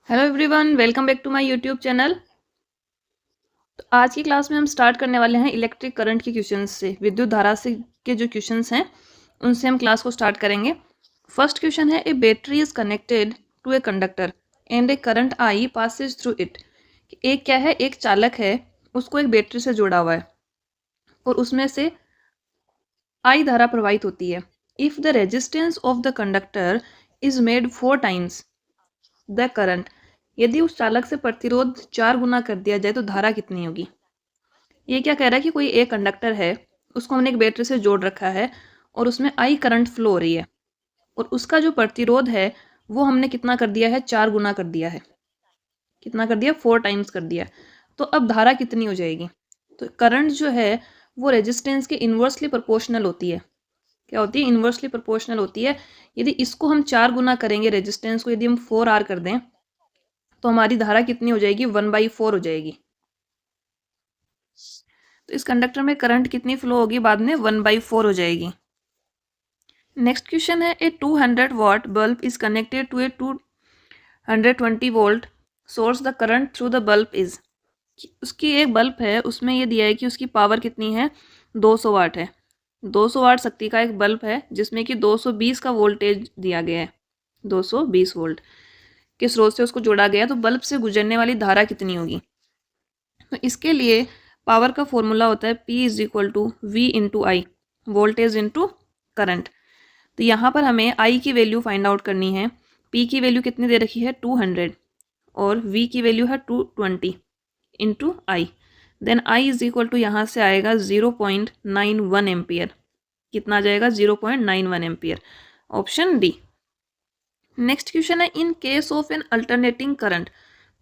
Hello everyone, welcome back to my YouTube channel. तो आज की क्लास में हम स्टार्ट करने वाले हैं इलेक्ट्रिक करंट के क्वेश्चंस से। विद्युत धारा से के जो क्वेश्चंस हैं उनसे हम क्लास को स्टार्ट करेंगे। फर्स्ट क्वेश्चन है, a battery is connected to a conductor and a current I passes through it. एक क्या है, एक चालक है, उसको एक बैटरी से जोड़ा हुआ है और उसमें से आई धारा प्रवाहित होती है। If the resistance of the conductor is made 4 times the current, यदि उस चालक से प्रतिरोध 4 गुना कर दिया जाए तो धारा कितनी होगी। ये क्या कह रहा है कि कोई एक कंडक्टर है, उसको हमने एक बैटरी से जोड़ रखा है और उसमें आई करंट फ्लो हो रही है और उसका जो प्रतिरोध है वो हमने कितना कर दिया है, 4 गुना कर दिया है। कितना कर दिया, 4 टाइम्स कर दिया। तो अब धारा कितनी हो जाएगी। तो करंट जो है वो रेजिस्टेंस के इन्वर्सली प्रोपोर्शनल होती है। क्या होती है, इन्वर्सली प्रोपोर्शनल होती है। यदि इसको हम 4 गुना करेंगे, रेजिस्टेंस को यदि हम 4R कर दें तो हमारी धारा कितनी हो जाएगी, 1/4 हो जाएगी। तो इस कंडक्टर में करंट कितनी फ्लो होगी, बाद में 1/4 हो जाएगी। नेक्स्ट क्वेश्चन है, a 200 watt bulb is connected to a 220 volt source, the current through the bulb is. उसकी एक बल्ब है, उसमें ये दिया है कि उसकी पावर कितनी है, 200 वाट है। 200 वाट शक्ति का एक बल्ब है जिसमें कि 220 का वोल्टेज दिया गया है। 220 वोल्ट के स्रोत से उसको जोड़ा गया, तो बल्ब से गुजरने वाली धारा कितनी होगी। तो इसके लिए पावर का फॉर्मूला होता है P is equal to V into I, voltage into current. तो यहाँ पर हमें I की वैल्यू फाइंड आउट करनी है। P की वैल्यू कितनी दे रखी है, 200, और V की वैल्यू है 220 into I. Then I is equal to यहाँ से आएगा 0.91 एम्पियर। कितना आ जाएगा, 0.91 ampere. Option D. Next question है, in case of an alternating current,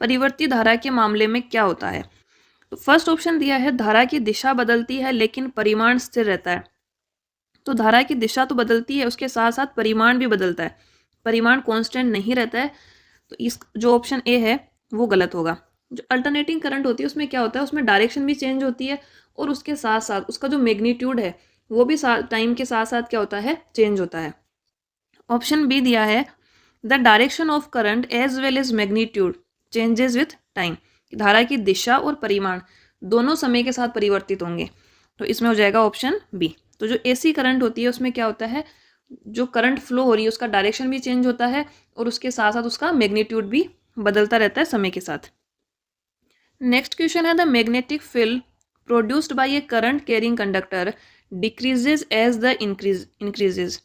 परिवर्ती धारा के मामले में क्या होता है। तो फर्स्ट ऑप्शन दिया है, धारा की दिशा बदलती है लेकिन परिमाण स्थिर रहता है। तो धारा की दिशा तो बदलती है, उसके साथ साथ परिमाण भी बदलता है, परिमाण कांस्टेंट नहीं रहता है। तो इस जो ऑप्शन ए है वो गलत होगा। जो अल्टरनेटिंग करंट होती है उसमें क्या होता है, उसमें डायरेक्शन भी चेंज होती है और उसके साथ साथ उसका जो मैग्नीट्यूड है वो भी टाइम के साथ साथ क्या होता है, चेंज होता है। ऑप्शन बी दिया है, the direction of current as well as magnitude changes with time. धारा की दिशा और परिमाण दोनों समय के साथ परिवर्तित होंगे। तो इसमें हो जाएगा ऑप्शन बी। तो जो एसी करंट होती है उसमें क्या होता है, जो करंट फ्लो हो रही है उसका डायरेक्शन भी चेंज होता है और उसके साथ साथ उसका मैग्नीट्यूड भी बदलता रहता है समय के साथ। नेक्स्ट क्वेश्चन है, the magnetic field produced by a current carrying conductor decreases as the increases.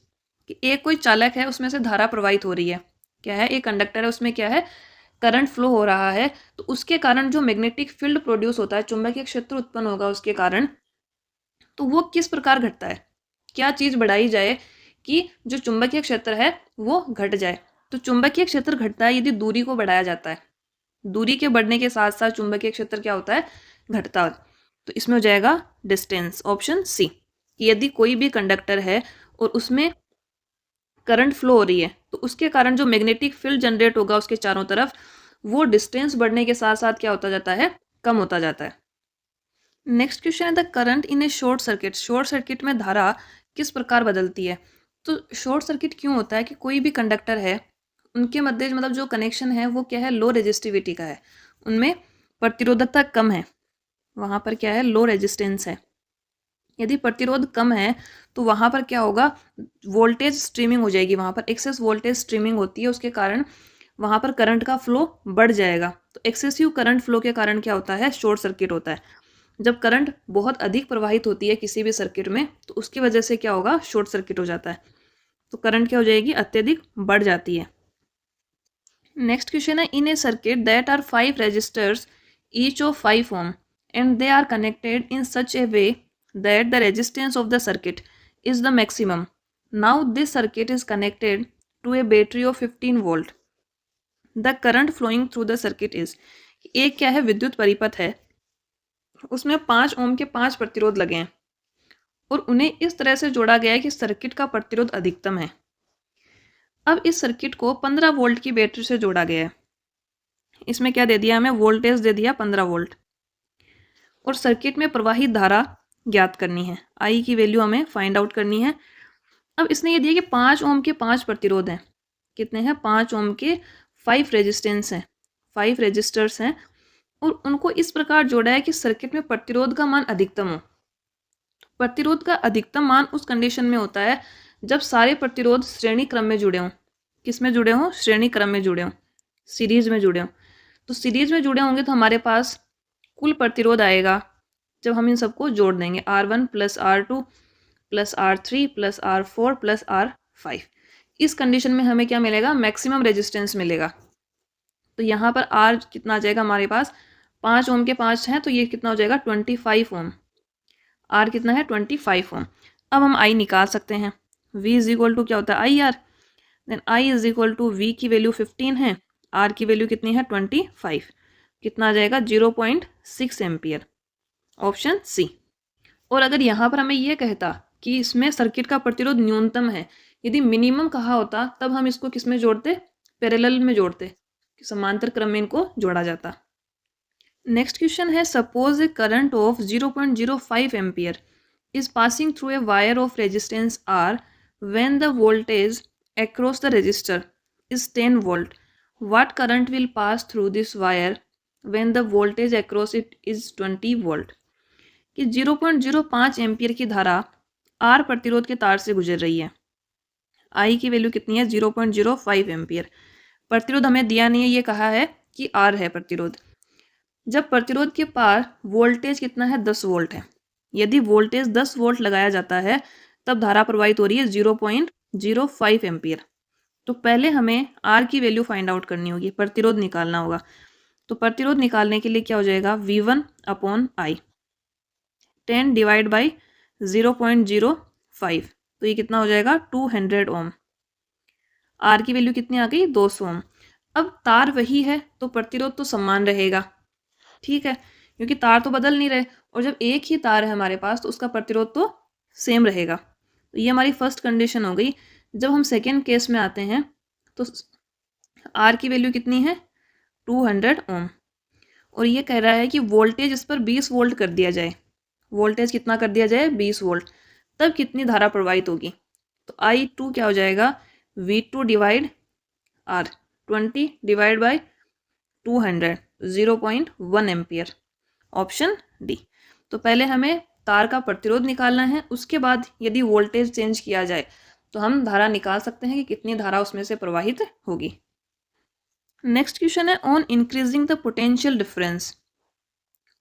एक कोई चालक है, उसमें से धारा प्रवाहित हो रही है, क्या है, एक कंडक्टर है, उसमें क्या है, करंट फ्लो हो रहा है। तो उसके कारण जो मैग्नेटिक फील्ड प्रोड्यूस होता है, चुंबकीय क्षेत्र उत्पन्न होगा उसके कारण, तो वो किस प्रकार घटता है, क्या चीज़ बढ़ाई जाए कि जो चुंबकीय क्षेत्र है वो घट जाए। तो चुंबकीय क्षेत्र घटता है यदि दूरी को बढ़ाया जाता है। दूरी के बढ़ने के साथ साथ चुंबकीय क्षेत्र क्या होता है, घटता है। तो इसमें हो जाएगा डिस्टेंस, ऑप्शन सी। यदि कोई भी कंडक्टर है और उसमें करंट फ्लो हो रही है तो उसके कारण जो मैग्नेटिक फील्ड जनरेट होगा उसके चारों तरफ, वो डिस्टेंस बढ़ने के साथ साथ क्या होता जाता है, कम होता जाता है। नेक्स्ट क्वेश्चन है, the current in A short circuit, short circuit में धारा किस प्रकार बदलती है। तो शॉर्ट सर्किट क्यों होता है कि कोई भी कंडक्टर है, उनके मध्य मतलब जो कनेक्शन है वो क्या है, लो रेजिस्टिविटी का है, उनमें प्रतिरोधकता कम है, वहाँ पर क्या है, लो रेजिस्टेंस है। यदि प्रतिरोध कम है तो वहाँ पर क्या होगा, वोल्टेज स्ट्रीमिंग हो जाएगी, वहाँ पर एक्सेस वोल्टेज स्ट्रीमिंग होती है, उसके कारण वहाँ पर करंट का फ्लो बढ़ जाएगा। तो एक्सेसिव करंट फ्लो के कारण क्या होता है, शॉर्ट सर्किट होता है। जब करंट बहुत अधिक प्रवाहित होती है किसी भी सर्किट में तो उसकी वजह से क्या होगा, शॉर्ट सर्किट हो जाता है। तो करंट क्या हो जाएगी, अत्यधिक बढ़ जाती है। नेक्स्ट क्वेश्चन है, in a circuit that are 5 resistors each of 5 ohm and they are connected in such a way that the resistance of the circuit is the maximum. Now this circuit is connected to a battery of 15 volt. The current flowing through the circuit is, एक क्या है, विद्युत परिपथ है, उसमें 5 ओम के 5 प्रतिरोध लगे हैं और उन्हें इस तरह से जोड़ा गया है कि सर्किट का प्रतिरोध अधिकतम है। अब इस सर्किट को 15 वोल्ट की बैटरी से जोड़ा गया है। इसमें क्या दे दिया हमें, वोल्टेज दे दिया 15 वोल्ट और सर्किट में प्रवाहित धारा ज्ञात करनी है, आई की वैल्यू हमें फाइंड आउट करनी है। अब इसने ये दिया कि 5 ओम के 5 प्रतिरोध हैं, कितने हैं, 5 ओम के 5 रेजिस्टेंस हैं। 5 रेजिस्टर्स हैं और उनको इस प्रकार जोड़ा है कि सर्किट में प्रतिरोध का मान अधिकतम हो। प्रतिरोध का अधिकतम मान उस कंडीशन में होता है जब सारे प्रतिरोध श्रेणी क्रम में जुड़े हों। किस में जुड़े हों? श्रेणी क्रम में जुड़े हों, सीरीज में जुड़े हों। तो सीरीज में जुड़े होंगे तो हमारे पास कुल प्रतिरोध आएगा जब हम इन सबको जोड़ देंगे, R1 plus R2 plus R3 plus R4 plus R5। इस कंडीशन में हमें क्या मिलेगा? मैक्सिमम रेजिस्टेंस मिलेगा। तो यहाँ पर R कितना आ जाएगा हमारे पास? 5 ओम के 5 हैं तो ये कितना हो जाएगा? 25 ओम। R कितना है? 25 ओम। अब हम I निकाल सकते हैं। V इज इक्वल टू क्या होता है? IR। Then I is equal to V की वैल्यू 15 है, R की वैल्यू कितनी है? 25। कितना आ जाएगा? 0.6 एम्पियर। Option C. और अगर यहाँ पर हमें यह कहता कि इसमें सर्किट का प्रतिरोध न्यूनतम है, यदि मिनिमम कहा होता तब हम इसको किस में जोड़ते? पैरेलल में जोड़ते, समांतर क्रम में इनको जोड़ा जाता। नेक्स्ट क्वेश्चन है, suppose A current of 0.05 ampere is passing through a wire of resistance R when the voltage across the resistor is 10 volt. What current will pass through this wire when the voltage across it is 20 volt? कि 0.05 ampere की धारा R प्रतिरोध के तार से गुजर रही है। I की वैल्यू कितनी है? 0.05 एम्पियर। प्रतिरोध हमें दिया नहीं है, ये कहा है कि R है प्रतिरोध। जब प्रतिरोध के पार वोल्टेज कितना है? 10 वोल्ट है। यदि वोल्टेज 10 वोल्ट लगाया जाता है तब धारा प्रवाहित हो रही है 0.05 एम्पियर। तो पहले हमें R की वैल्यू फाइंड आउट करनी होगी, प्रतिरोध निकालना होगा। तो प्रतिरोध निकालने के लिए क्या हो जाएगा? V1 upon I, 10 divide by 0.05, तो ये कितना हो जाएगा? 200 ओम। R की वैल्यू कितनी आ गई? 200 ओम। अब तार वही है तो प्रतिरोध तो समान रहेगा, ठीक है, क्योंकि तार तो बदल नहीं रहे। और जब एक ही तार है हमारे पास तो उसका प्रतिरोध तो सेम रहेगा। तो ये हमारी फर्स्ट कंडीशन हो गई। जब हम सेकेंड केस में आते हैं तो R की वैल्यू कितनी है? 200 ओम। और ये कह रहा है कि वोल्टेज इस पर 20 वोल्ट कर दिया जाए। वोल्टेज कितना कर दिया जाए? 20 वोल्ट। तब कितनी धारा प्रवाहित होगी? तो I2 क्या हो जाएगा? V2 divide R, 20 divide by 200, 0.1 ampere. Option D. तो पहले हमें तार का प्रतिरोध निकालना है, उसके बाद यदि वोल्टेज चेंज किया जाए तो हम धारा निकाल सकते हैं कि कितनी धारा उसमें से प्रवाहित होगी। नेक्स्ट क्वेश्चन है, on increasing the potential difference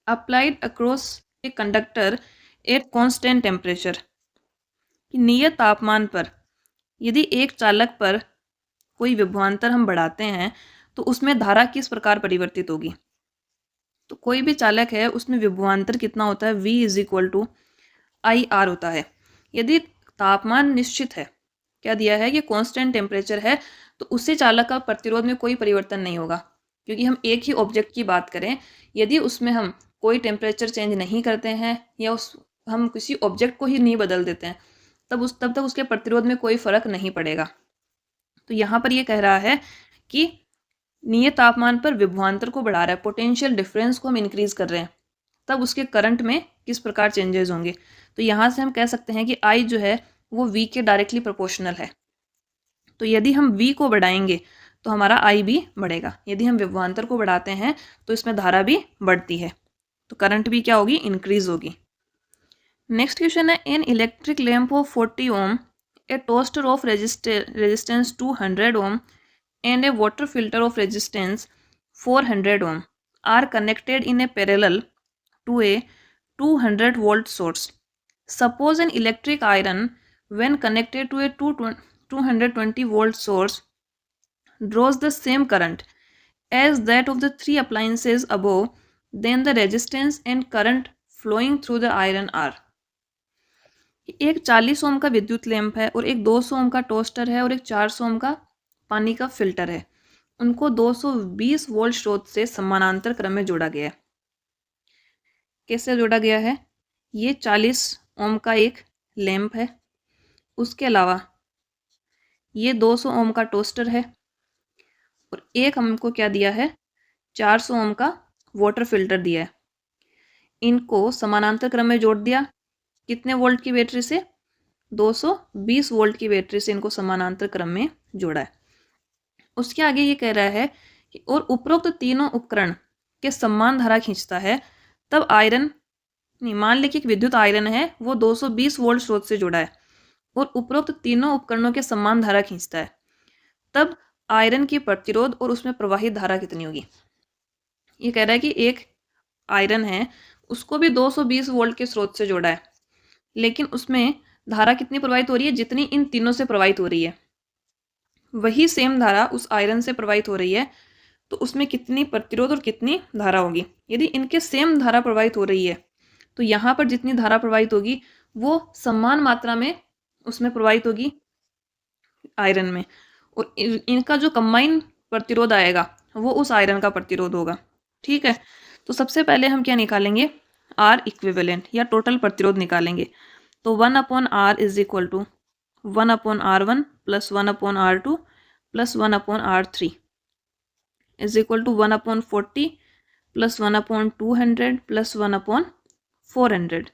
applied across a conductor at constant temperature. नियत तापमान पर यदि एक चालक पर कोई विभवांतर हम बढ़ाते हैं तो उसमें धारा किस प्रकार परिवर्तित होगी? तो कोई भी चालक है उसमें विभवांतर कितना होता है? V is equal to IR होता है। यदि तापमान निश्चित है, क्या दिया है? कि कांस्टेंट टेम्परेचर है, तो उससे चालक का प्रतिरोध में कोई परिवर्तन नहीं होगा, क्योंकि हम एक ही ऑब्जेक्ट की बात करें। यदि उसमें हम कोई टेम्परेचर चेंज नहीं करते हैं या हम किसी ऑब्जेक्ट को ही नहीं बदल देते हैं तब तक उसके प्रतिरोध में कोई फर्क नहीं पड़ेगा। तो यहाँ पर ये कह रहा है कि नियत तापमान पर विभवांतर को बढ़ा रहा है, पोटेंशियल डिफरेंस को हम इंक्रीज कर रहे हैं, तब उसके करंट में किस प्रकार चेंजेस होंगे। तो यहाँ से हम कह सकते हैं कि I जो है वो V के डायरेक्टली प्रोपोर्शनल है। तो यदि हम V को बढ़ाएंगे तो हमारा I भी बढ़ेगा। यदि हम विभवांतर को बढ़ाते हैं तो इसमें धारा भी बढ़ती है, तो करंट भी क्या होगी? इंक्रीज होगी। नेक्स्ट क्वेश्चन है, an electric lamp of 40 ohm, a toaster of resistance 200 ohm and a water filter of resistance 400 ohm are connected in a parallel to a 200 volt source. Suppose an electric iron when connected to a 220 volt source draws the same current as that of the three appliances above, then the resistance and current flowing through the iron are. एक 40 ओम का विद्युत lamp है और एक 200 ओम का toaster है और एक 400 ओम का पानी का फिल्टर है। उनको 220 वोल्ट स्रोत से समानांतर क्रम में जोड़ा गया है। कैसे जोड़ा गया है? ये 40 ओम का एक लैंप है, उसके अलावा ये 200 ओम का टोस्टर है और एक हमको क्या दिया है? 400 ओम का वाटर फिल्टर दिया है। इनको समानांतर क्रम में जोड़ दिया। कितने वोल्ट की बैटरी से? 220 वोल्ट की बैटरी से इनको समानांतर क्रम में जोड़ा है। उसके आगे ये कह रहा है और उपरोक्त तीनों उपकरण के समान धारा खींचता है, तब आयरन नहीं, मान लें कि एक विद्युत आयरन है, वो 220 वोल्ट स्रोत से जुड़ा है और उपरोक्त तीनों उपकरणों के समान धारा खींचता है, तब आयरन की प्रतिरोध और उसमें प्रवाहित धारा कितनी होगी। ये कह रहा है कि एक आयरन है, उसको भी 220 वोल्ट के स्रोत से जोड़ा है, लेकिन उसमें धारा कितनी प्रवाहित हो रही है, जितनी इन तीनों से प्रवाहित हो रही है, वही सेम धारा उस आयरन से प्रवाहित हो रही है, तो उसमें कितनी प्रतिरोध और कितनी धारा होगी। यदि इनके सेम धारा प्रवाहित हो रही है, तो यहाँ पर जितनी धारा प्रवाहित होगी वो समान मात्रा में उसमें प्रवाहित होगी आयरन में, और इनका जो कंबाइन प्रतिरोध आएगा वो उस आयरन का प्रतिरोध होगा। ठीक है, तो सबसे पहले हम क्या निकालेंगे, आर इक्विवेलेंट या टोटल प्रतिरोध निकालेंगे। तो 1/R is equal to 1/R1 plus 1/R2 plus 1/R3 is equal to 1/40 plus 1/200 plus 1/400।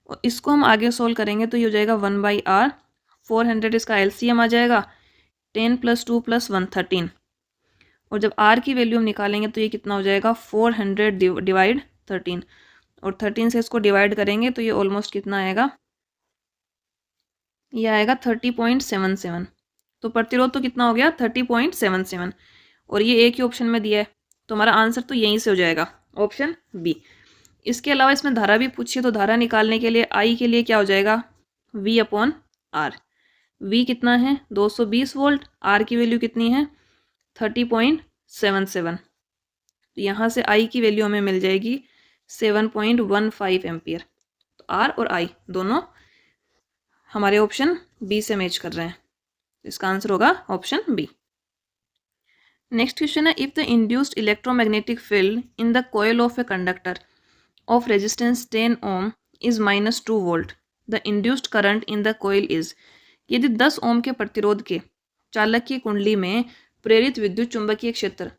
और इसको हम आगे सोल्व करेंगे तो ये हो जाएगा 1/R, 400 इसका एलसीएम आ जाएगा, 10 + 2 + 1 13। और जब R की वैल्यू हम निकालेंगे तो ये कितना हो जाएगा, 400 डिवाइड 13, और 13 से इसको डिवाइड करेंगे तो ये ऑलमोस्ट कितना आएगा, ये आएगा 30.77। तो प्रतिरोध तो कितना हो गया, 30.77, और ये एक ही ऑप्शन में दिया है, तो हमारा आंसर तो यहीं से हो जाएगा, ऑप्शन बी। इसके अलावा इसमें धारा भी पूछिए, तो धारा निकालने के लिए आई के लिए क्या हो जाएगा, V/R। V कितना है, 220 वोल्ट, R की वैल्यू कितनी है, 30.77। तो यहाँ से I की वैल्यू हमें मिल जाएगी 7.15 एम्पियर। तो R और I दोनों हमारे ऑप्शन बी से मैच कर रहे हैं, इसका आंसर होगा ऑप्शन बी। नेक्स्ट क्वेश्चन है, if the induced electromagnetic field in the coil of a conductor of resistance 10 ohm is -2 volt, the induced current in the coil is। यदि 10 ओम के प्रतिरोध के चालक की कुंडली में प्रेरित विद्युत चुंबकीय क्षेत्र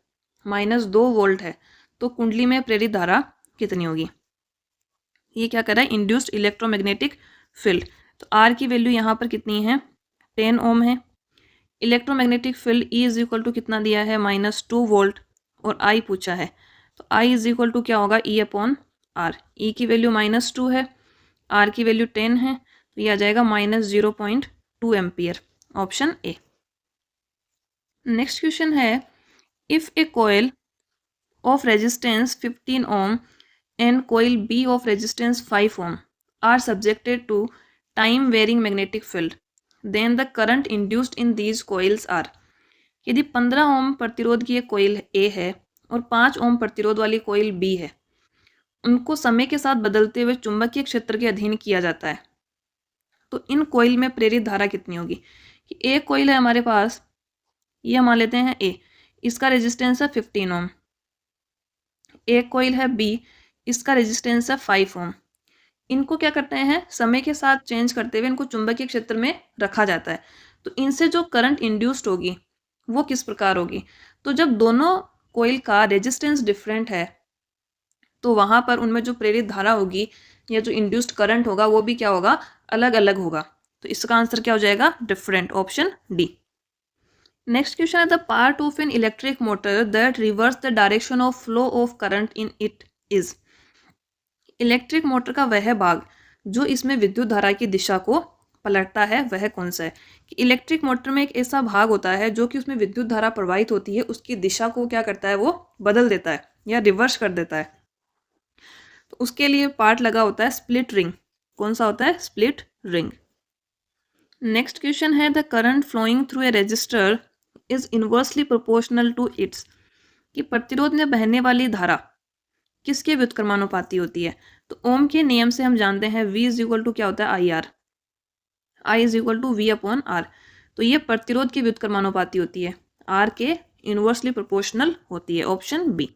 -2 वोल्ट है, तो कुंडली में प्रेरित धारा कितनी होगी। ये क्या कर रहा है, इंड्यूस्ड इलेक्ट्रोमैग्नेटिक फील्ड। तो आर की वैल्यू यहाँ पर कितनी है, 10 ओम है। Electromagnetic field E is equal to कितना दिया है, -2 वोल्ट, और आई पूछा है, तो आई इज इक्वल टू क्या होगा, E/R। ई की वैल्यू -2 है, आर की वैल्यू 10 है, तो ये आ जाएगा -0.2 ampere, option A. Next question है, if a coil of resistance 15 ohm and coil B of resistance 5 ohm are subjected to time varying magnetic field, then the current induced in these coils are. यदि 15 ओम प्रतिरोध की एक coil ए है और 5 ओम प्रतिरोध वाली coil B है, उनको समय के साथ बदलते हुए चुंबकीय क्षेत्र के अधीन किया जाता है, तो इन कॉइल में प्रेरित धारा कितनी होगी। कि एक कॉइल है हमारे पास, ये हम मान लेते हैं ए, इसका रेजिस्टेंस है 15 ओम। एक कॉइल है बी, इसका रेजिस्टेंस है 5 ओम। इनको क्या करते हैं, समय के साथ चेंज करते हुए इनको चुंबकीय क्षेत्र में रखा जाता है, तो इनसे जो करंट इंड्यूस्ड होगी वो किस प्रकार होगी। तो जब दोनों कॉइल का रेजिस्टेंस डिफरेंट है, तो वहां पर उनमें जो प्रेरित धारा होगी या जो इंड्यूस्ड करंट होगा वो भी क्या होगा, अलग अलग होगा। तो इसका आंसर क्या हो जाएगा, different, option D. Next question है, the part of an electric motor that reverses the direction of flow of current in it is. Electric motor का वह भाग जो इसमें विद्युत धारा की दिशा को पलटता है, वह कौन सा है। कि इलेक्ट्रिक मोटर में एक ऐसा भाग होता है जो कि उसमें विद्युत धारा प्रवाहित होती है, उसकी दिशा को क्या करता है, वो बदल देता है या रिवर्स कर देता है। तो उसके लिए पार्ट लगा होता है स्प्लिट रिंग। कौन सा होता है, स्प्लिट रिंग। नेक्स्ट क्वेश्चन है, the current flowing through a resistor is inversely proportional to its. कि प्रतिरोध में बहने वाली धारा किसके व्युत्क्रमानुपाती होती है। तो ओम के नियम से हम जानते हैं V इज इक्वल टू क्या होता है, IR, I is equal to V/R। तो ये प्रतिरोध की व्युत्क्रमानुपाती होती है, R के इनवर्सली प्रोपोर्शनल होती है, ऑप्शन बी।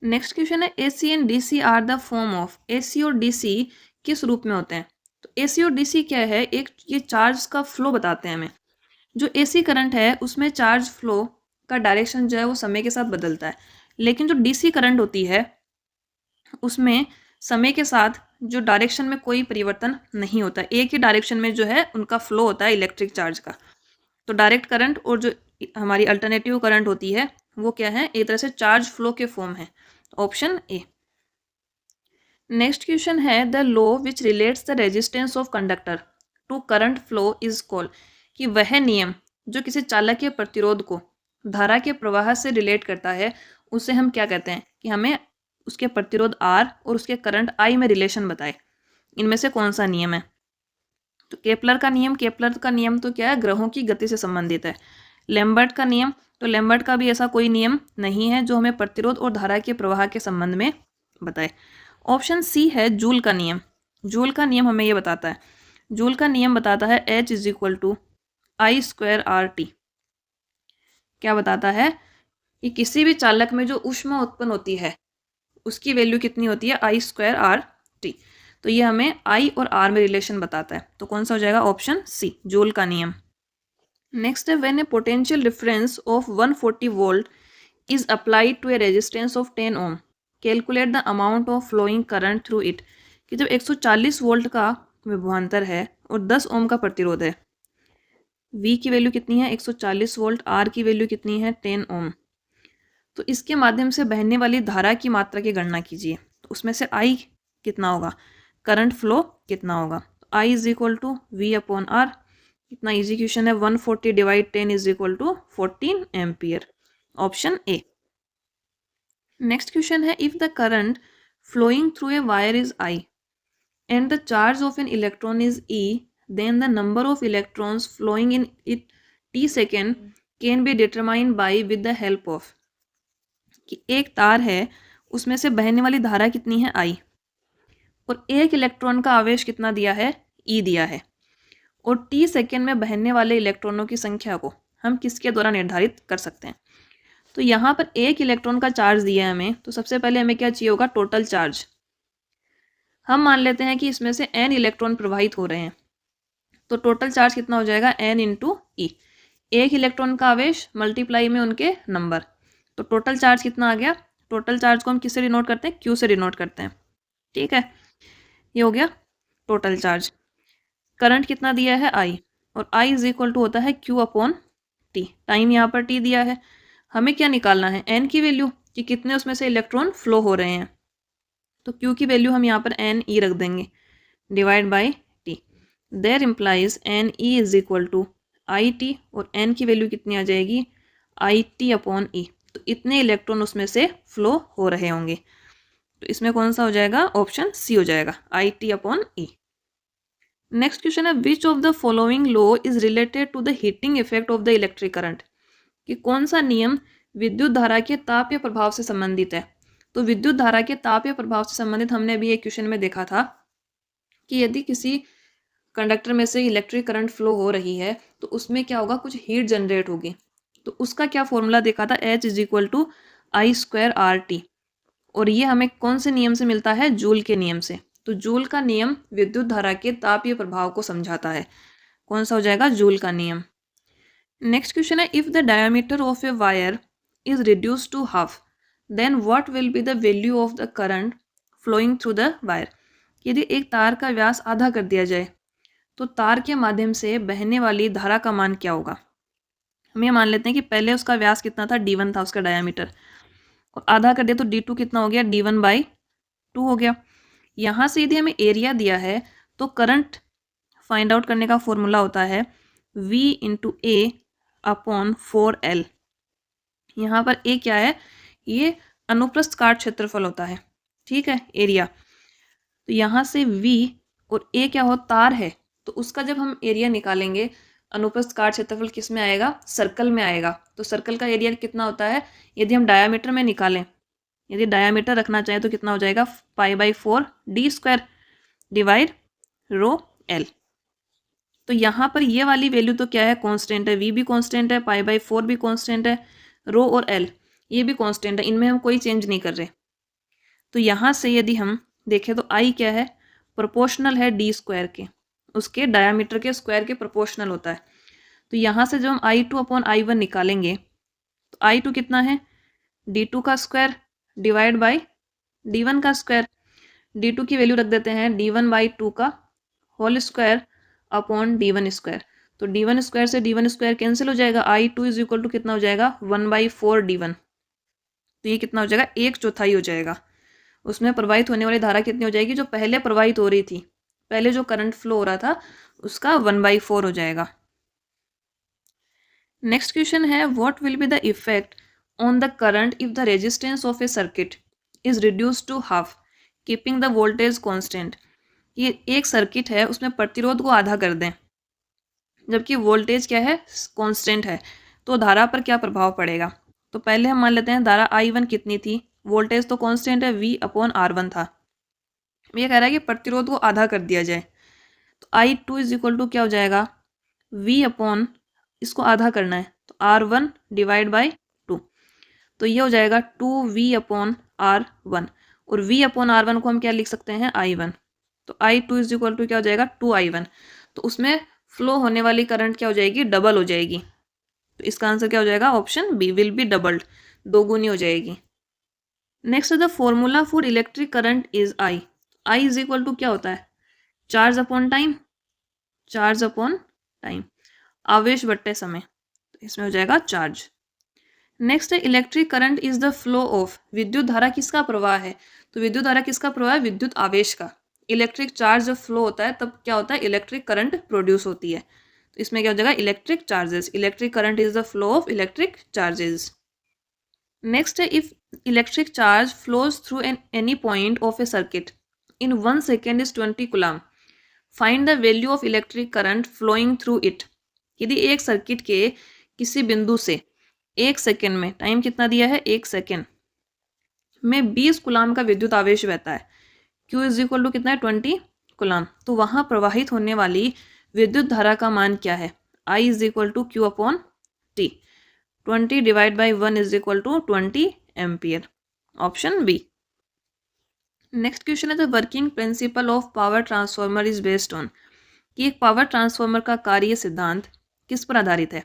नेक्स्ट क्वेश्चन है, AC and DC are the form of. AC और DC किस रूप में होते हैं। तो AC और DC क्या है, एक ये चार्ज का फ्लो बताते हैं हमें। जो AC करंट है उसमें चार्ज फ्लो का डायरेक्शन जो है वो समय के साथ बदलता है, लेकिन जो DC करंट होती है उसमें समय के साथ जो डायरेक्शन में कोई परिवर्तन नहीं होता, एक ही डायरेक्शन में जो है उनका फ्लो होता है इलेक्ट्रिक चार्ज का। तो डायरेक्ट करंट और जो हमारी अल्टरनेटिव करंट होती है वो क्या है, एक तरह से चार्ज फ्लो के फॉर्म है। Option A. नेक्स्ट क्वेश्चन है the law which relates the resistance of conductor to current flow is called, कि वह नियम जो किसी चालक के प्रतिरोध को धारा के प्रवाह से रिलेट करता है उसे हम क्या कहते हैं, कि हमें उसके प्रतिरोध R और उसके करंट I में रिलेशन बताए। इनमें से कौन सा नियम है? तो केपलर का नियम, केपलर का नियम तो क्या है, ग्रहों की गति से संबंधित है। लैम्बर्ट का नियम, तो लैम्बर्ट का भी ऐसा कोई नियम नहीं है जो हमें प्रतिरोध और धारा के प्रवाह के संबंध में बताए। ऑप्शन सी है जूल का नियम। जूल का नियम हमें ये बताता है, जूल का नियम बताता है H is equal to I²RT। क्या बताता है कि किसी भी चालक में जो ऊष्मा उत्पन्न होती है उसकी वैल्यू कितनी होती है, I²RT। तो ये हमें I और R में रिलेशन बताता है। तो कौन सा हो जाएगा, ऑप्शन सी, जूल का नियम। नेक्स्ट है when a potential difference of 140 volt is applied to a resistance of 10 ohm calculate the amount of flowing current through it, कि जब 140 वोल्ट का विभवांतर है और 10 ओम का प्रतिरोध है, V की वैल्यू कितनी है 140 वोल्ट, R की वैल्यू कितनी है 10 ओम, तो इसके माध्यम से बहने वाली धारा की मात्रा की गणना कीजिए। तो उसमें से I कितना होगा, करंट फ्लो कितना होगा। तो I is equal to V/R। इतना इजी क्वेश्चन है, 140 divide 10 is equal to 14 ampere. Option A. Next question है if the current flowing through a wire is I and the charge of an electron is E, then the number of electrons flowing in it t second can be determined by with the help of, कि एक तार है उसमें से बहने वाली धारा कितनी है I और एक इलेक्ट्रॉन का आवेश कितना दिया है, E दिया है, और t सेकेंड में बहने वाले इलेक्ट्रॉनों की संख्या को हम किसके द्वारा निर्धारित कर सकते हैं। तो यहाँ पर एक इलेक्ट्रॉन का चार्ज दिया है हमें, तो सबसे पहले हमें क्या चाहिए होगा, टोटल चार्ज। हम मान लेते हैं कि इसमें से n इलेक्ट्रॉन प्रवाहित हो रहे हैं, तो टोटल चार्ज कितना हो जाएगा, n इंटू ई। एक इलेक्ट्रॉन का आवेश मल्टीप्लाई में उनके नंबर, तो टोटल चार्ज कितना आ गया। टोटल चार्ज को हम किससे डिनोट करते हैं, Q से डिनोट करते हैं। ठीक है, ये हो गया टोटल चार्ज। करंट कितना दिया है I, और I इज इक्वल टू होता है Q/T। टाइम यहाँ पर T दिया है, हमें क्या निकालना है, n की वैल्यू, कि कितने उसमें से इलेक्ट्रॉन फ्लो हो रहे हैं। तो Q की वैल्यू हम यहाँ पर NE रख देंगे divide by T। There implies NE is equal to IT, और N की वैल्यू कितनी आ जाएगी, IT/E। तो इतने इलेक्ट्रॉन उसमें से फ्लो हो रहे होंगे। तो इसमें कौन सा हो जाएगा, ऑप्शन सी हो जाएगा, IT/E। नेक्स्ट क्वेश्चन है which of the following law is related to the heating effect of the electric current, कि कौन सा नियम विद्युत धारा के ताप या प्रभाव से संबंधित है। तो विद्युत धारा के ताप या प्रभाव से संबंधित हमने अभी एक क्वेश्चन में देखा था कि यदि किसी कंडक्टर में से इलेक्ट्रिक करंट फ्लो हो रही है तो उसमें क्या होगा, कुछ हीट जनरेट होगी। तो उसका क्या फॉर्मूला देखा था, H is equal to I²RT, और ये हमें कौन से नियम से मिलता है, जूल के नियम से। तो जूल का नियम विद्युत धारा के तापीय प्रभाव को समझाता है। कौन सा हो जाएगा, जूल का नियम। नेक्स्ट क्वेश्चन है if the diameter of a wire is reduce to half then what will be the value of the current flowing through the wire. यदि एक तार का व्यास आधा कर दिया जाए तो तार के माध्यम से बहने वाली धारा का मान क्या होगा। हम ये मान लेते हैं कि पहले उसका व्यास कितना था, D1 था उसका डायमीटर, और आधा कर दिया तो D2 कितना हो गया, D1/2 हो गया। यहाँ से यदि हमें एरिया दिया है तो करंट फाइंड आउट करने का फॉर्मूला होता है V/A/4L। यहाँ पर A क्या है, ये अनुप्रस्थ काट क्षेत्रफल होता है, ठीक है, एरिया। तो यहाँ से V और A क्या हो, तार है, तो उसका जब हम एरिया निकालेंगे, अनुप्रस्थ काट क्षेत्रफल किस में आएगा, सर्कल में आएगा। तो सर्कल का एरिया कितना होता है, यदि हम डायामीटर में निकालें, यदि डायामीटर रखना चाहें तो कितना हो जाएगा, π/4 d² डिवाइड ρl। तो यहाँ पर ये वाली वैल्यू तो क्या है, कांस्टेंट है, V भी कांस्टेंट है, π/4 भी कांस्टेंट है, ρ और l ये भी कांस्टेंट है, इनमें हम कोई चेंज नहीं कर रहे। तो यहाँ से यदि हम देखें तो I क्या है, प्रोपोर्शनल है D² के, उसके डायामीटर के स्क्वायर के प्रोपोर्शनल होता है। तो यहाँ से जब हम I2/I1 निकालेंगे तो I2 कितना है, D2 का स्क्वायर डिवाइड बाई D1 का स्क्वायर। D2 की वैल्यू रख देते हैं D1/2 का whole square upon D1 square. तो d1 स्क्वायर से d1 स्क्वायर कैंसिल हो जाएगा, I2 इज इक्वल टू कितना हो जाएगा 1/4 d1। तो ये कितना हो जाएगा 1/4 हो जाएगा। उसमें प्रवाहित होने वाली धारा कितनी हो जाएगी, जो पहले प्रवाहित हो रही थी, पहले जो करंट फ्लो हो रहा था उसका 1/4 हो जाएगा। नेक्स्ट क्वेश्चन है what will be the effect on the current if the resistance of a circuit is reduce to half keeping the voltage constant. ये एक सर्किट है, उसमें प्रतिरोध को आधा कर दें जबकि वोल्टेज क्या है कांस्टेंट है, तो धारा पर क्या प्रभाव पड़ेगा। तो पहले हम मान लेते हैं धारा I1 कितनी थी, वोल्टेज तो कांस्टेंट है V/R1 था। ये कह रहा है कि प्रतिरोध को आधा कर दिया जाए, तो I2 इज इक्वल टू क्या हो जाएगा V/ इसको आधा करना है तो R1 डिवाइड बाई 2, तो ये हो जाएगा 2V/R1 और V/R1 को हम क्या लिख सकते हैं I1। तो I2 इज इक्वल टू क्या हो जाएगा 2I1। तो उसमें फ्लो होने वाली करंट क्या हो जाएगी, डबल हो जाएगी। तो इसका आंसर क्या हो जाएगा option B will be doubled, दोगुनी हो जाएगी। Next the formula for electric current is I is equal to क्या होता है charge upon time, charge upon time आवेश बट्टे समय, तो इसमें हो जाएगा चार्ज। नेक्स्ट है electric current is the flow of, विद्युत धारा किसका प्रवाह है, तो विद्युत धारा किसका प्रवाह है, विद्युत आवेश का। इलेक्ट्रिक चार्ज जब फ्लो होता है तब क्या होता है इलेक्ट्रिक करंट प्रोड्यूस होती है, तो इसमें क्या हो जाएगा electric charges, electric current is the flow of electric charges. Next है if electric charge flows through any point of a circuit in 1 second is 20 coulomb, find the value of electric current flowing through it. यदि एक circuit के किसी बिंदु से 1 second में, time कितना दिया है 1 सेकेंड में 20 कूलम का विद्युत आवेश बहता है, Q इज इक्वल टू कितना है 20 कूलम, तो वहां प्रवाहित होने वाली विद्युत धारा का मान क्या है, I is equal to Q/T, 20 divide by 1 is equal to 20 ampere, option B. Next question है the working principle of power transformer is based on, कि एक पावर ट्रांसफॉर्मर का कार्य सिद्धांत किस पर आधारित है।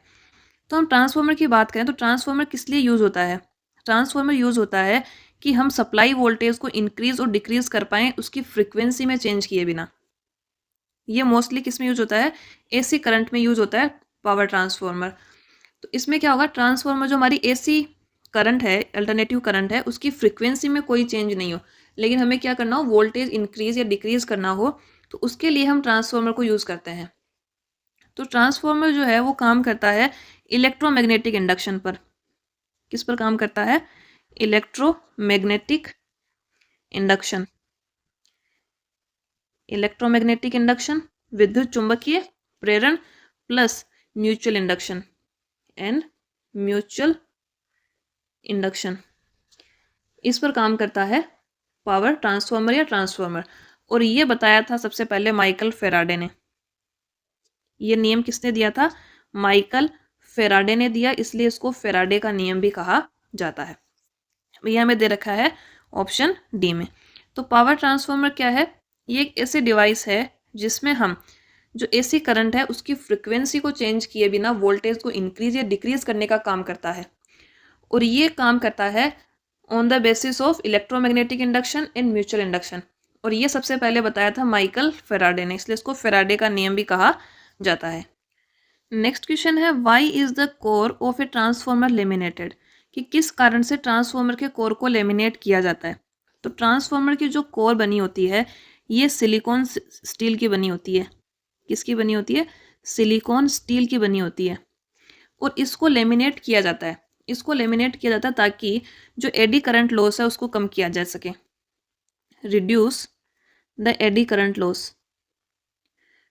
तो हम ट्रांसफॉर्मर की बात करें तो ट्रांसफॉर्मर किस लिए यूज़ होता है, ट्रांसफॉर्मर यूज़ होता है कि हम सप्लाई वोल्टेज को इंक्रीज और डिक्रीज कर पाएँ उसकी फ्रिक्वेंसी में चेंज किए बिना। ये मोस्टली किस में यूज होता है, AC करंट में यूज होता है पावर ट्रांसफॉर्मर। तो इसमें क्या होगा ट्रांसफॉर्मर जो हमारी AC करंट है, अल्टरनेटिव करंट है, उसकी फ्रिक्वेंसी में कोई चेंज नहीं हो, लेकिन हमें क्या करना हो वोल्टेज इंक्रीज या डिक्रीज करना हो, तो उसके लिए हम ट्रांसफॉर्मर को यूज़ करते हैं। तो ट्रांसफॉर्मर जो है वो काम करता है इलेक्ट्रोमैग्नेटिक इंडक्शन पर। किस पर काम करता है, इलेक्ट्रोमैग्नेटिक इंडक्शन, इलेक्ट्रोमैग्नेटिक इंडक्शन विद्युत चुंबकीय प्रेरण plus mutual induction and mutual induction, इस पर काम करता है पावर ट्रांसफॉर्मर या ट्रांसफॉर्मर। और ये बताया था सबसे पहले माइकल फेराडे ने, ये नियम किसने दिया था, माइकल फेराडे ने दिया, इसलिए इसको फेराडे का नियम भी कहा जाता है। ये हमें दे रखा है ऑप्शन डी में। तो पावर ट्रांसफॉर्मर क्या है, ये एक ऐसी डिवाइस है जिसमें हम जो AC करंट है उसकी फ्रिक्वेंसी को चेंज किए बिना वोल्टेज को इंक्रीज या डिक्रीज करने का काम करता है, और ये काम करता है on the basis of electromagnetic induction and mutual induction, और ये सबसे पहले बताया था माइकल फेराडे ने, इसलिए इसको फेराडे का नियम भी कहा जाता है। नेक्स्ट क्वेश्चन है why is the core of A transformer laminated, कि किस कारण से ट्रांसफॉर्मर के कोर को लेमिनेट किया जाता है। तो ट्रांसफॉर्मर की जो कोर बनी होती है ये सिलिकॉन स्टील की बनी होती है, किसकी बनी होती है, सिलिकॉन स्टील की बनी होती है, और इसको लेमिनेट किया जाता है, इसको लेमिनेट किया जाता है ताकि जो एडी करंट लॉस है उसको कम किया जा सके, reduce the AD current loss,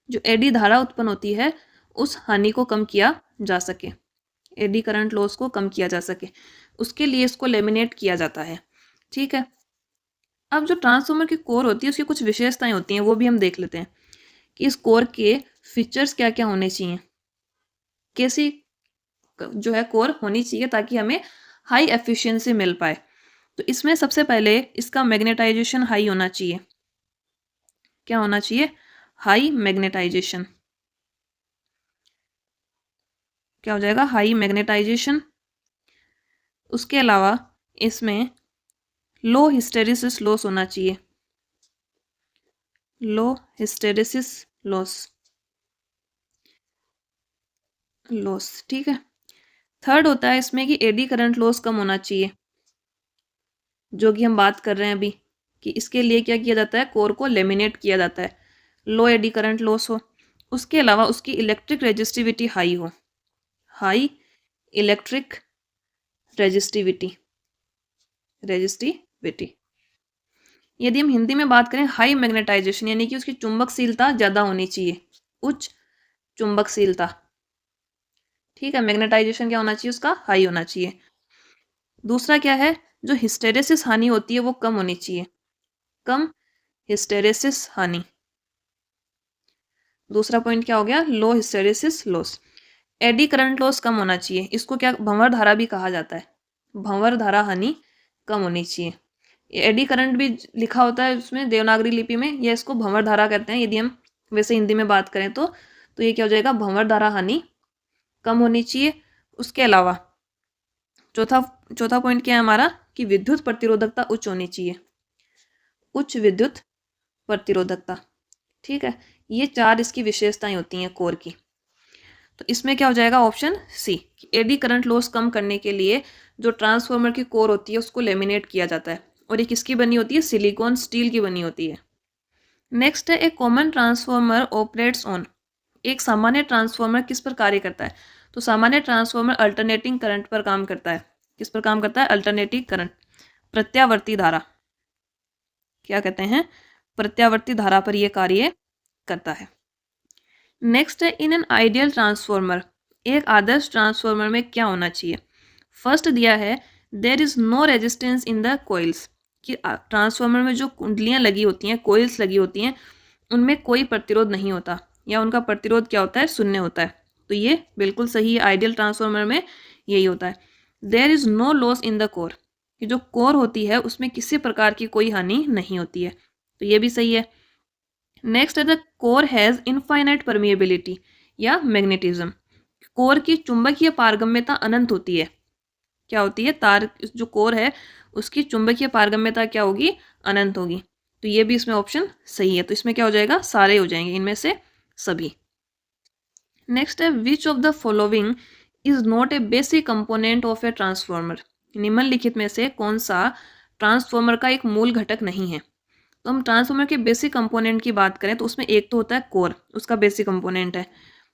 जो एडी धारा उत्पन्न होती है उस हानि को कम किया जा सके, एडी करंट लॉस को कम किया जा सके, उसके लिए इसको लेमिनेट किया जाता है। ठीक है, अब जो ट्रांसफॉर्मर की कोर होती है उसकी कुछ विशेषताएं होती हैं, वो भी हम देख लेते हैं कि इस कोर के फीचर्स क्या क्या होने चाहिए, कैसी जो है कोर होनी चाहिए ताकि हमें हाई एफिशिएंसी मिल पाए। तो इसमें सबसे पहले इसका मैग्नेटाइजेशन हाई होना चाहिए, क्या होना चाहिए, हाई मैग्नेटाइजेशन, क्या हो जाएगा हाई मैग्नेटाइजेशन। उसके अलावा इसमें लो हिस्टेरिसिस लॉस होना चाहिए, लो हिस्टेरिसिस लॉस। लॉस, ठीक है। थर्ड होता है इसमें कि एडी करंट लॉस कम होना चाहिए, जो कि हम बात कर रहे हैं अभी, कि इसके लिए क्या किया जाता है, कोर को लेमिनेट किया जाता है, लो एडी करंट लॉस हो। उसके अलावा उसकी इलेक्ट्रिक रेजिस्टिविटी हाई हो, हाई इलेक्ट्रिक रेजिस्टिविटी, रेजिस्टिविटी। यदि हम हिंदी में बात करें, हाई मैग्नेटाइजेशन, यानी कि उसकी चुंबकशीलता ज़्यादा होनी चाहिए, उच्च चुंबकशीलता, ठीक है। मैग्नेटाइजेशन क्या होना चाहिए उसका, हाई होना चाहिए। दूसरा क्या है, जो हिस्टेरेसिस हानि होती है वो कम होनी चाहिए, कम हिस्टेरेसिस हानि। दूसरा पॉइंट क्या हो गया, low hysteresis loss. Eddy current loss कम होना चाहिए, इसको क्या भंवर धारा भी कहा जाता है, भंवर धारा हानि कम होनी चाहिए। एडी करंट भी लिखा होता है उसमें देवनागरी लिपि में, या इसको भंवर धारा कहते हैं यदि हम वैसे हिंदी में बात करें तो ये क्या हो जाएगा, भंवर धारा हानि कम होनी चाहिए। उसके अलावा चौथा चौथा पॉइंट क्या है हमारा, कि विद्युत प्रतिरोधकता उच्च होनी चाहिए, उच्च विद्युत प्रतिरोधकता, ठीक है। ये चार इसकी विशेषताएं होती हैं कोर की। तो इसमें क्या हो जाएगा, option C, eddy current loss कम करने के लिए जो ट्रांसफार्मर की कोर होती है उसको लेमिनेट किया जाता है, और ये किसकी बनी होती है, सिलिकॉन स्टील की बनी होती है। नेक्स्ट है, ए कॉमन ट्रांसफार्मर ऑपरेट्स ऑन, एक सामान्य ट्रांसफार्मर किस पर कार्य करता है, तो सामान्य ट्रांसफार्मर अल्टरनेटिंग करंट पर काम करता है। किस पर काम करता है, अल्टरनेटिंग करंट, प्रत्यावर्ती धारा, क्या कहते हैं, प्रत्यावर्ती धारा पर यह कार्य करता है। नेक्स्ट है, इन एन आइडियल ट्रांसफार्मर, एक आदर्श ट्रांसफार्मर में क्या होना चाहिए। फर्स्ट दिया है, there is no resistance in the coils, कि ट्रांसफार्मर में जो कुंडलियां लगी होती हैं, कोइल्स लगी होती हैं, उनमें कोई प्रतिरोध नहीं होता, या उनका प्रतिरोध क्या होता है, शून्य होता है। तो ये बिल्कुल सही है, आइडियल ट्रांसफार्मर में यही होता है। There is no loss in the core, कि जो कोर होती है उसमें किसी प्रकार की कोई हानि नहीं होती है, तो ये भी सही है। नेक्स्ट है, the core has infinite permeability या मैग्नेटिज्म, कोर की चुंबकीय पारगम्यता अनंत होती है, क्या होती है, तार जो कोर है उसकी चुंबकीय पारगम्यता क्या होगी, अनंत होगी। तो ये भी इसमें ऑप्शन सही है, तो इसमें क्या हो जाएगा, सारे हो जाएंगे इनमें से सभी। नेक्स्ट है, which of the following is not a basic component of a transformer, निम्नलिखित में से कौन सा ट्रांसफार्मर का एक मूल घटक नहीं है। तो हम ट्रांसफार्मर के बेसिक कंपोनेंट की बात करें तो उसमें एक तो होता है कोर, उसका बेसिक कंपोनेंट है,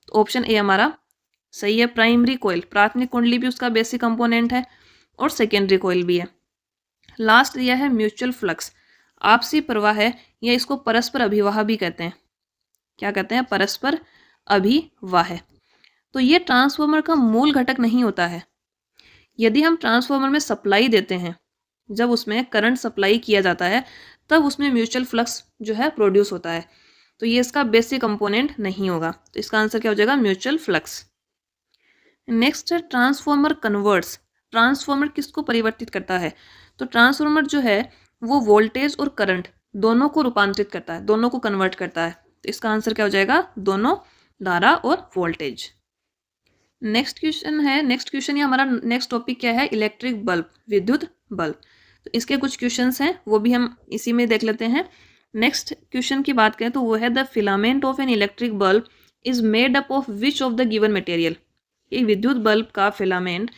तो ऑप्शन ए हमारा सही है। प्राइमरी कोयल, प्राथमिक कुंडली भी उसका बेसिक कंपोनेंट है, और सेकेंडरी कोयल भी है। लास्ट दिया है म्यूचुअल फ्लक्स, आपसी प्रवाह है, या इसको परस्पर अभिवाह भी कहते हैं, क्या कहते हैं, परस्पर अभिवाह। तो ये ट्रांसफार्मर का मूल घटक नहीं होता है। यदि हम ट्रांसफार्मर में सप्लाई देते हैं, जब उसमें करंट सप्लाई किया जाता है तब उसमें म्यूचुअल फ्लक्स जो है प्रोड्यूस होता है, तो ये इसका बेसिक कंपोनेंट नहीं होगा, तो इसका आंसर क्या हो जाएगा, म्यूचुअल फ्लक्स। नेक्स्ट है, ट्रांसफार्मर कन्वर्ट्स, ट्रांसफार्मर किसको परिवर्तित करता है, तो ट्रांसफार्मर जो है वो वोल्टेज और करंट दोनों को रूपांतरित करता है, दोनों को कन्वर्ट करता है, तो इसका आंसर क्या हो जाएगा, दोनों, धारा और वोल्टेज। नेक्स्ट क्वेश्चन ये हमारा नेक्स्ट टॉपिक क्या है, इलेक्ट्रिक बल्ब, विद्युत बल्ब। तो इसके कुछ क्वेश्चंस हैं वो भी हम इसी में देख लेते हैं। नेक्स्ट क्वेश्चन की बात करें तो वो है, the filament of an electric bulb is made up of which of the given material, ये विद्युत बल्ब का फिलामेंट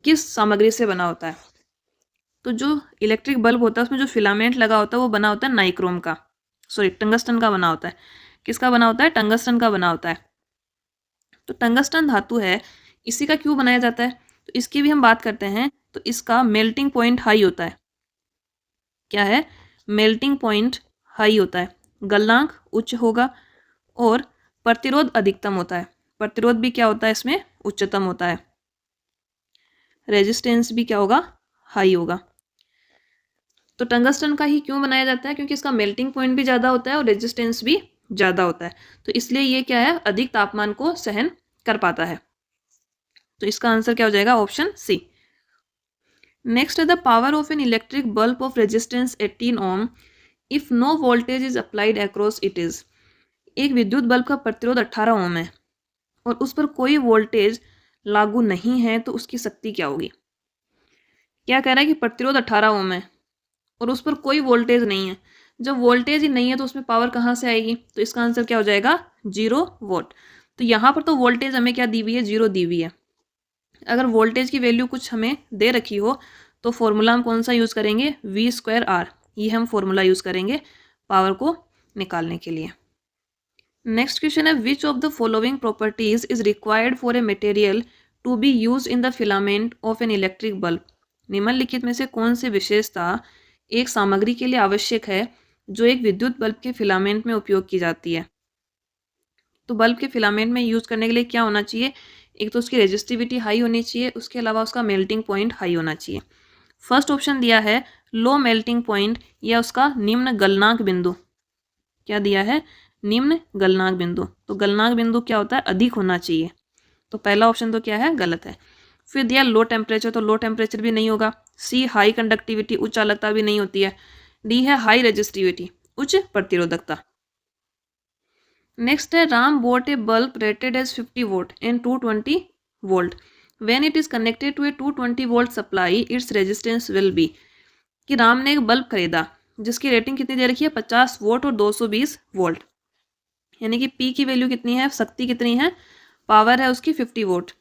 किस सामग्री से बना होता है। तो जो इलेक्ट्रिक बल्ब होता है उसमें जो फिलामेंट लगा होता है वो बना होता है नाइक्रोम का, सॉरी टंगस्टन का बना होता है। किसका बना होता है, टंगस्टन का बना होता है। तो टंगस्टन धातु है, इसी का क्यों बनाया जाता है, तो इसकी भी हम बात करते हैं। तो इसका मेल्टिंग पॉइंट हाई होता है, क्या है, मेल्टिंग पॉइंट हाई होता है, गलनांक उच्च होगा, और प्रतिरोध अधिकतम होता है, प्रतिरोध भी क्या होता है इसमें, उच्चतम होता है। रेजिस्टेंस भी क्या होगा, हाई होगा। तो टंगस्टन का ही क्यों बनाया जाता है, क्योंकि इसका मेल्टिंग पॉइंट भी ज़्यादा होता है और रेजिस्टेंस भी ज़्यादा होता है, तो इसलिए ये क्या है, अधिक तापमान को सहन कर पाता है। तो इसका आंसर क्या हो जाएगा, ऑप्शन सी। नेक्स्ट है, the power of an electric bulb of resistance 18 ohm if no voltage is applied across it is, एक विद्युत बल्ब का प्रतिरोध 18 ओम है और उस पर कोई वोल्टेज लागू नहीं है, तो उसकी शक्ति क्या होगी। क्या कह रहा है कि प्रतिरोध 18 ओम है और उस पर कोई वोल्टेज नहीं है, जब वोल्टेज ही नहीं है तो उसमें पावर कहाँ से आएगी, तो इसका आंसर क्या हो जाएगा, 0 वोल्ट। तो यहाँ पर तो वोल्टेज हमें क्या दी हुई है, 0 दी हुई है। अगर वोल्टेज की वैल्यू कुछ हमें दे रखी हो तो फॉर्मूला हम कौन सा यूज़ करेंगे, V²R, ये हम फॉर्मूला यूज़ करेंगे पावर को निकालने के लिए। नेक्स्ट क्वेश्चन है, which of the following properties is required for a material to be use in the filament of an electric bulb. निम्नलिखित में से कौन सी विशेषता एक सामग्री के लिए आवश्यक है जो एक विद्युत बल्ब के फिलामेंट में उपयोग की जाती है। तो बल्ब के फिलामेंट में यूज़ करने के लिए क्या होना चाहिए, एक तो उसकी रेजिस्टिविटी हाई होनी चाहिए, उसके अलावा उसका मेल्टिंग पॉइंट हाई होना चाहिए। फर्स्ट ऑप्शन दिया है लो मेल्टिंग पॉइंट या उसका निम्न गलनांक बिंदु। क्या दिया है, निम्न गलनांक बिंदु। तो गलनांक बिंदु क्या होता है, अधिक होना चाहिए। तो पहला ऑप्शन तो क्या है, गलत है। फिर दिया लो टेम्परेचर, तो लो टेम्परेचर भी नहीं होगा। सी हाई कंडक्टिविटी, उच्च चालकता भी नहीं होती है। डी है हाई रेजिस्टिविटी, उच्च प्रतिरोधकता। नेक्स्ट है Ram bought a bulb rated as 50 watt and 220 volt. When it is connected to a 220 volt supply, its resistance will be। कि राम ने एक बल्ब खरीदा जिसकी रेटिंग कितनी दे रखी है, 50 वोल्ट और 220 वोल्ट, यानी कि P की वैल्यू कितनी है, शक्ति कितनी है, पावर है उसकी 50 वोल्ट,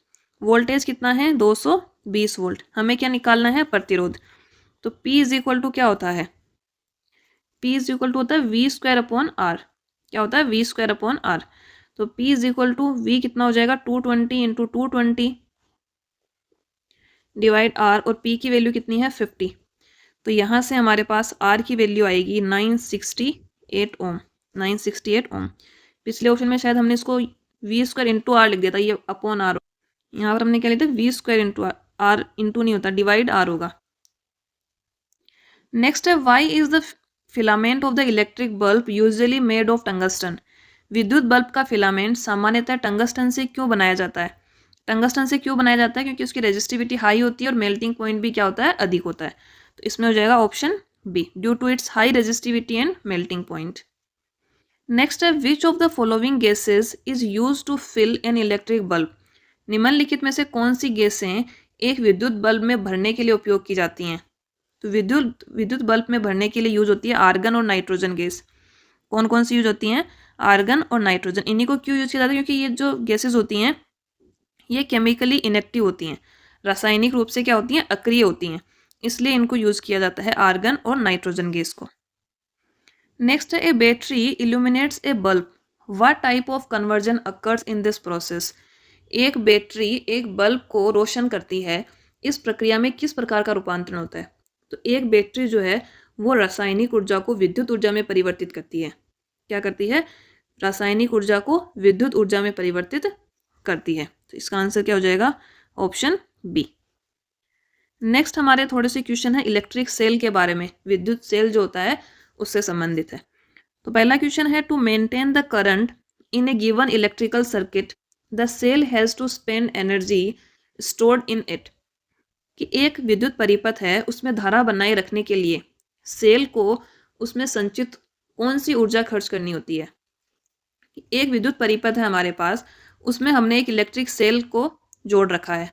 वोल्टेज कितना है 220 वोल्ट। हमें क्या निकालना है, प्रतिरोध। तो P इज इक्वल टू क्या होता है, P इज इक्वल टू होता है V²/R। क्या होता है, V²/R। तो P is equal to V कितना हो जाएगा, 220 इंटू 220 डिवाइड R, और P की वैल्यू कितनी है 50। तो यहाँ से हमारे पास R की वैल्यू आएगी 968 ओम, 968 ओम। पिछले ऑप्शन में शायद हमने इसको V² इंटू R लिख दिया था, ये अपॉन R। यहाँ पर हमने क्या लिखा, V² इंटू R, इंटू नहीं होता, डिवाइड R होगा। नेक्स्ट है why is the filament of the electric bulb usually made of tungsten. विद्युत बल्ब का फिलामेंट सामान्यतः टंगस्टन से क्यों बनाया जाता है। टंगस्टन से क्यों बनाया जाता है, क्योंकि उसकी रेजिस्टिविटी हाई होती है और मेल्टिंग पॉइंट भी क्या होता है, अधिक होता है। तो इसमें हो जाएगा option B, due to its high resistivity and melting point. Next है which of the following gases is use to fill an electric bulb. निम्नलिखित में से कौन सी गैसें एक विद्युत बल्ब में भरने के लिए उपयोग की जाती हैं। तो विद्युत बल्ब में भरने के लिए यूज होती है आर्गन और नाइट्रोजन गैस। कौन कौन सी यूज होती हैं, आर्गन और नाइट्रोजन। इन्हीं को क्यों यूज किया जाता है, क्योंकि ये जो गैसेज होती हैं ये केमिकली इनएक्टिव होती हैं, रासायनिक रूप से क्या होती हैं, अक्रिय होती हैं, इसलिए इनको यूज किया जाता है आर्गन और नाइट्रोजन गैस को। नेक्स्ट है a battery illuminates a bulb, what type of conversion occurs in this process. एक बैटरी एक बल्ब को रोशन करती है, इस प्रक्रिया में किस प्रकार का रूपांतरण होता है। तो एक बैटरी जो है वो रासायनिक ऊर्जा को विद्युत ऊर्जा में परिवर्तित करती है। क्या करती है, रासायनिक ऊर्जा को विद्युत ऊर्जा में परिवर्तित करती है। तो इसका आंसर क्या हो जाएगा, ऑप्शन बी। नेक्स्ट हमारे थोड़े से क्वेश्चन है इलेक्ट्रिक सेल के बारे में, विद्युत सेल जो होता है उससे संबंधित है। तो पहला क्वेश्चन है to maintain the current in a given electrical circuit the cell has to spend energy stored in it. कि एक विद्युत परिपथ है, उसमें धारा बनाए रखने के लिए सेल को उसमें संचित कौन सी ऊर्जा खर्च करनी होती है। एक विद्युत परिपथ है हमारे पास, उसमें हमने एक इलेक्ट्रिक सेल को जोड़ रखा है,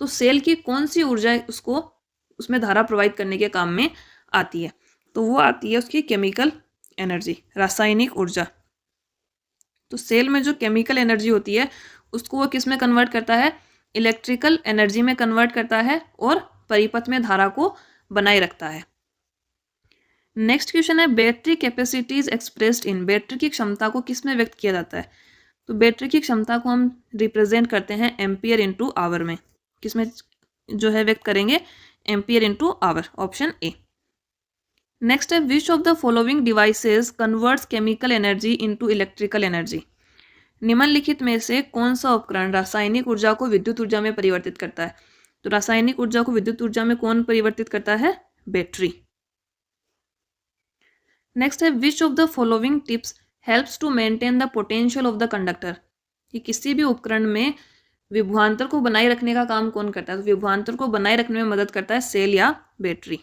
तो सेल की कौन सी ऊर्जा उसको उसमें धारा प्रोवाइड करने के काम में आती है। तो वो आती है उसकी केमिकल एनर्जी, रासायनिक ऊर्जा। तो सेल में जो केमिकल एनर्जी होती है उसको वो किस में कन्वर्ट करता है, इलेक्ट्रिकल एनर्जी में कन्वर्ट करता है और परिपथ में धारा को बनाए रखता है। नेक्स्ट क्वेश्चन है battery capacity is expressed in. Battery की क्षमता को किस में व्यक्त किया जाता है। तो बैटरी की क्षमता को हम रिप्रेजेंट करते हैं एम्पियर इंटू आवर में। किस में जो है व्यक्त करेंगे, ampere into hour, option A. Next है which of the following devices converts chemical energy into electrical energy. निम्नलिखित में से कौन सा उपकरण रासायनिक ऊर्जा को विद्युत ऊर्जा में परिवर्तित करता है। तो रासायनिक ऊर्जा को विद्युत ऊर्जा में कौन परिवर्तित करता है, बैटरी। नेक्स्ट है which of the following tips helps to maintain the potential of the conductor. कि किसी भी उपकरण में विभवांतर को बनाए रखने का काम कौन करता है। तो विभवांतर को बनाए रखने में मदद करता है सेल या बैटरी।